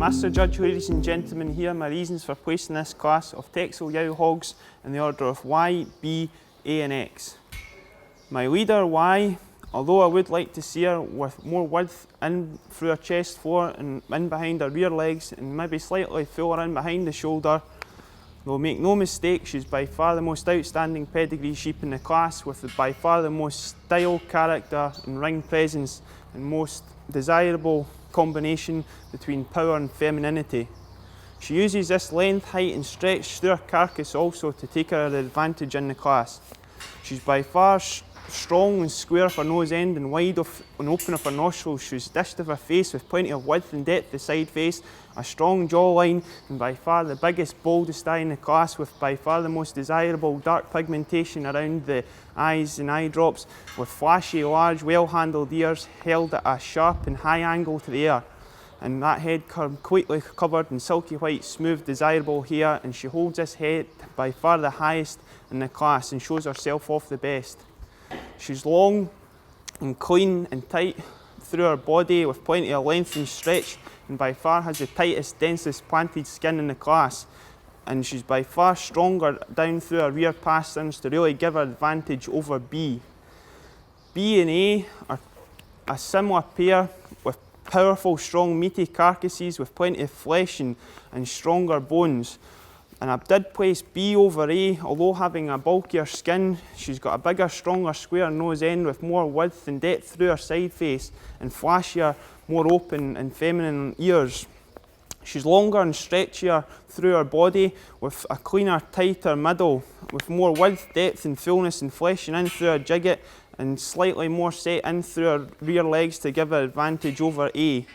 Master Judge, ladies and gentlemen, here are my reasons for placing this class of Texel Yow hogs in the order of Y, B, A and X. My leader, Y, although I would like to see her with more width in through her chest floor and in behind her rear legs and maybe slightly fuller in behind the shoulder, though make no mistake, she's by far the most outstanding pedigree sheep in the class, with by far the most style, character and ring presence and most desirable combination between power and femininity. She uses this length, height and stretch through her carcass also to take her advantage in the class. She's by far strong and square of her nose end and wide and open of her nostrils. She's dished of her face with plenty of width and depth the side face, a strong jawline and by far the biggest, boldest eye in the class, with by far the most desirable dark pigmentation around the eyes and eye drops, with flashy, large, well-handled ears held at a sharp and high angle to the air, and that head completely covered in silky white, smooth, desirable hair, and she holds this head by far the highest in the class and shows herself off the best. She's long and clean and tight through her body with plenty of length and stretch, and by far has the tightest, densest planted skin in the class. And she's by far stronger down through her rear pasterns to really give her advantage over B. B and A are a similar pair with powerful, strong, meaty carcasses with plenty of flesh and stronger bones. And I did place B over A, although having a bulkier skin, she's got a bigger, stronger, square nose end with more width and depth through her side face and flashier, more open and feminine ears. She's longer and stretchier through her body with a cleaner, tighter middle with more width, depth and fullness and fleshing in through her jigget and slightly more set in through her rear legs to give her advantage over A.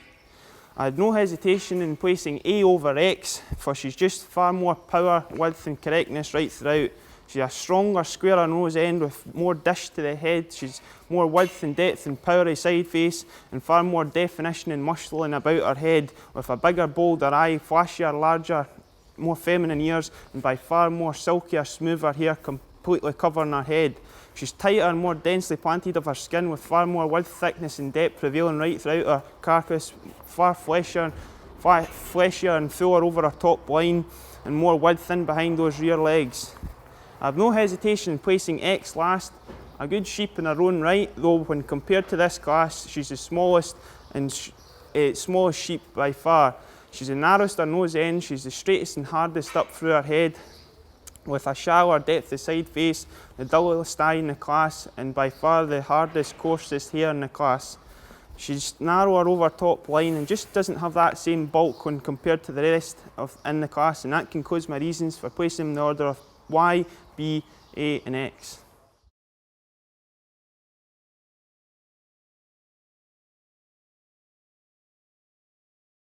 I had no hesitation in placing A over X, for she's just far more power, width and correctness right throughout. She's a stronger, squarer nose end with more dish to the head. She's more width and depth and powery side face and far more definition and muscling about her head, with a bigger, bolder eye, flashier, larger, more feminine ears and by far more silkier, smoother hair completely covering her head. She's tighter and more densely planted of her skin with far more width, thickness and depth prevailing right throughout her carcass, far fleshier and fuller over her top line and more width in behind those rear legs. I have no hesitation in placing X last, a good sheep in her own right, though when compared to this class she's the smallest and smallest sheep by far. She's the narrowest her nose end, she's the straightest and hardest up through her head, with a shallower depth of side face, the dullest eye in the class and by far the hardest, coarsest hair in the class. She's narrower over top line and just doesn't have that same bulk when compared to the rest in the class, and that concludes my reasons for placing them in the order of Y, B, A and X.